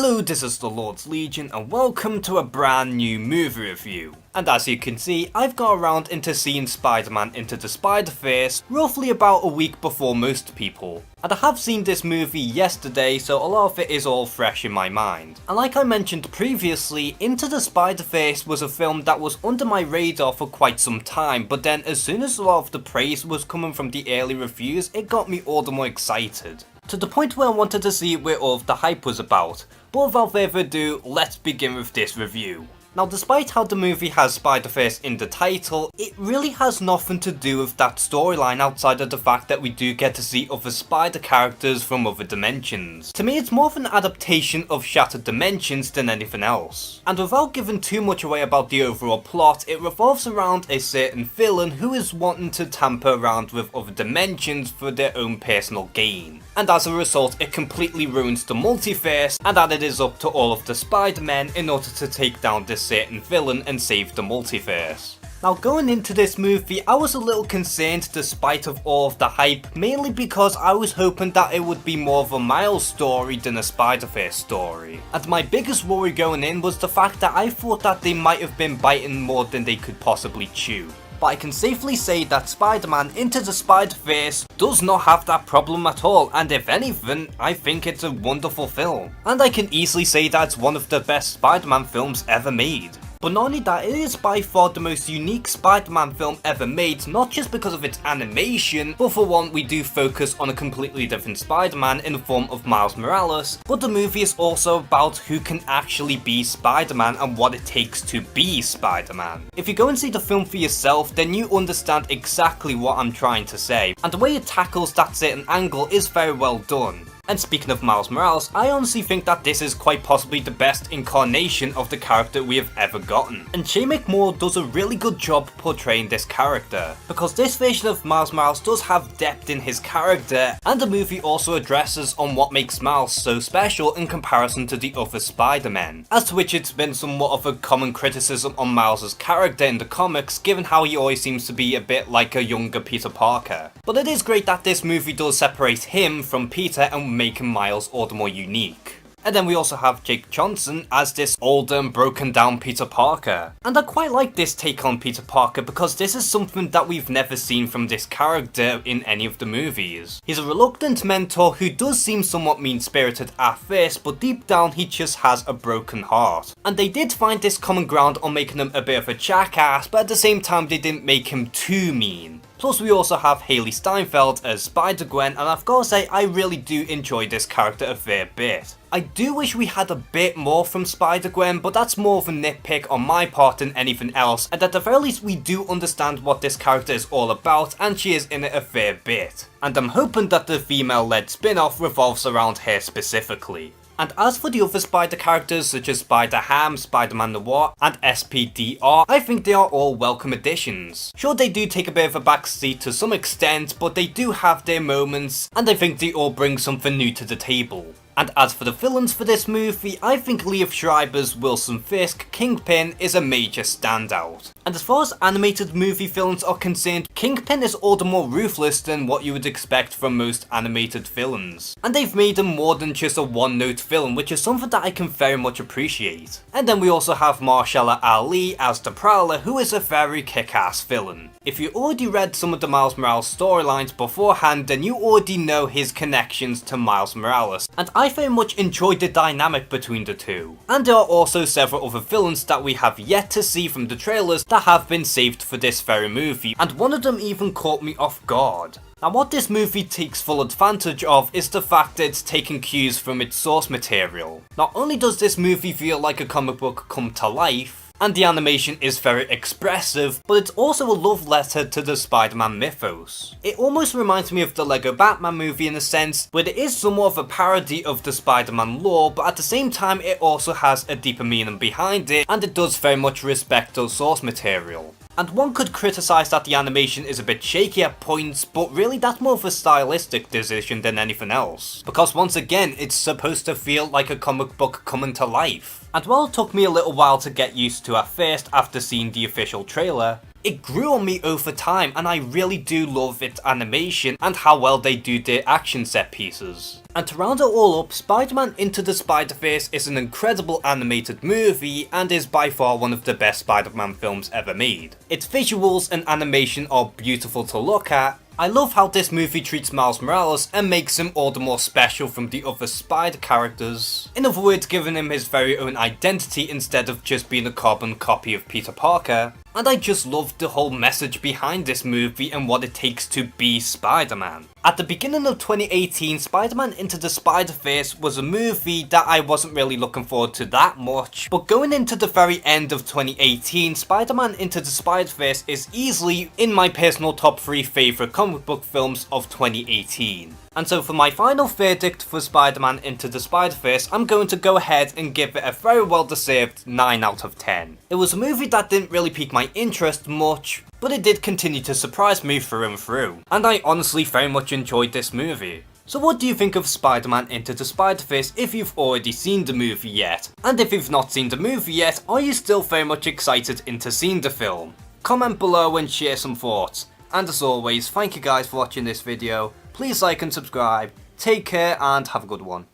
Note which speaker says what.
Speaker 1: Hello, this is the Lord's Legion and welcome to a brand new movie review. And as you can see, I've got around into seeing Spider-Man Into the Spider-Verse roughly about a week before most people. And I have seen this movie yesterday, so a lot of it is all fresh in my mind. And like I mentioned previously, Into the Spider-Verse was a film that was under my radar for quite some time, but then as soon as a lot of the praise was coming from the early reviews, it got me all the more excited. To the point where I wanted to see where all of the hype was about. But without further ado, let's begin with this review. Now, despite how the movie has Spider-Verse in the title, it really has nothing to do with that storyline outside of the fact that we do get to see other spider characters from other dimensions. To me, it's more of an adaptation of Shattered Dimensions than anything else. And without giving too much away about the overall plot, it revolves around a certain villain who is wanting to tamper around with other dimensions for their own personal gain. And as a result, it completely ruins the multiverse, and that it is up to all of the Spider-Men in order to take down this certain villain and save the multiverse. Now, going into this movie, I was a little concerned despite of all of the hype, mainly because I was hoping that it would be more of a Miles story than a Spider-Verse story. And my biggest worry going in was the fact that I thought that they might have been biting more than they could possibly chew. But I can safely say that Spider-Man Into the Spider-Verse does not have that problem at all, and if anything, I think it's a wonderful film. And I can easily say that it's one of the best Spider-Man films ever made. But not only that, it is by far the most unique Spider-Man film ever made, not just because of its animation, but for one, we do focus on a completely different Spider-Man in the form of Miles Morales, but the movie is also about who can actually be Spider-Man and what it takes to be Spider-Man. If you go and see the film for yourself, then you understand exactly what I'm trying to say, and the way it tackles that certain angle is very well done. And speaking of Miles Morales, I honestly think that this is quite possibly the best incarnation of the character we have ever gotten. And Shane Moore does a really good job portraying this character, because this version of Miles Morales does have depth in his character, and the movie also addresses on what makes Miles so special in comparison to the other Spider-Men. As to which it's been somewhat of a common criticism on Miles' character in the comics, given how he always seems to be a bit like a younger Peter Parker. But it is great that this movie does separate him from Peter and making Miles all the more unique. And then we also have Jake Johnson as this older and broken down Peter Parker. And I quite like this take on Peter Parker because this is something that we've never seen from this character in any of the movies. He's a reluctant mentor who does seem somewhat mean-spirited at first, but deep down he just has a broken heart. And they did find this common ground on making him a bit of a jackass, but at the same time they didn't make him too mean. Plus we also have Haley Steinfeld as Spider-Gwen, and I've got to say I really do enjoy this character a fair bit. I do wish we had a bit more from Spider-Gwen, but that's more of a nitpick on my part than anything else, and at the very least we do understand what this character is all about, and she is in it a fair bit. And I'm hoping that the female-led spin-off revolves around her specifically. And as for the other Spider characters such as Spider-Ham, Spider-Man Noir, and SPDR, I think they are all welcome additions. Sure, they do take a bit of a backseat to some extent, but they do have their moments, and I think they all bring something new to the table. And as for the villains for this movie, I think Liev Schreiber's Wilson Fisk, Kingpin, is a major standout. And as far as animated movie villains are concerned, Kingpin is all the more ruthless than what you would expect from most animated villains. And they've made him more than just a one-note villain, which is something that I can very much appreciate. And then we also have Mahershala Ali as the Prowler, who is a very kick-ass villain. If you already read some of the Miles Morales storylines beforehand, then you already know his connections to Miles Morales, and I very much enjoyed the dynamic between the two. And there are also several other villains that we have yet to see from the trailers that have been saved for this very movie, and one of them even caught me off guard. Now, what this movie takes full advantage of is the fact that it's taking cues from its source material. Not only does this movie feel like a comic book come to life, and the animation is very expressive, but it's also a love letter to the Spider-Man mythos. It almost reminds me of the Lego Batman movie in a sense, where it is somewhat of a parody of the Spider-Man lore, but at the same time it also has a deeper meaning behind it, and it does very much respect the source material. And one could criticise that the animation is a bit shaky at points, but really that's more of a stylistic decision than anything else. Because once again, it's supposed to feel like a comic book coming to life. And while it took me a little while to get used to at first after seeing the official trailer, It grew on me over time, and I really do love its animation and how well they do their action set pieces. And to round it all up, Spider-Man Into the Spider-Verse is an incredible animated movie and is by far one of the best Spider-Man films ever made. Its visuals and animation are beautiful to look at. I love how this movie treats Miles Morales and makes him all the more special from the other Spider characters. In other words, giving him his very own identity instead of just being a carbon copy of Peter Parker. And I just love the whole message behind this movie and what it takes to be Spider-Man. At the beginning of 2018, Spider-Man Into the Spider-Verse was a movie that I wasn't really looking forward to that much, but going into the very end of 2018, Spider-Man Into the Spider-Verse is easily in my personal top 3 favourite comic book films of 2018. And so for my final verdict for Spider-Man Into the Spider-Verse, I'm going to go ahead and give it a very well deserved 9 out of 10. It was a movie that didn't really pique my interest much, but it did continue to surprise me through and through, and I honestly very much enjoyed this movie. So what do you think of Spider-Man Into the Spider-Verse if you've already seen the movie yet? And if you've not seen the movie yet, are you still very much excited into seeing the film? Comment below and share some thoughts. And as always, thank you guys for watching this video. Please like and subscribe. Take care and have a good one.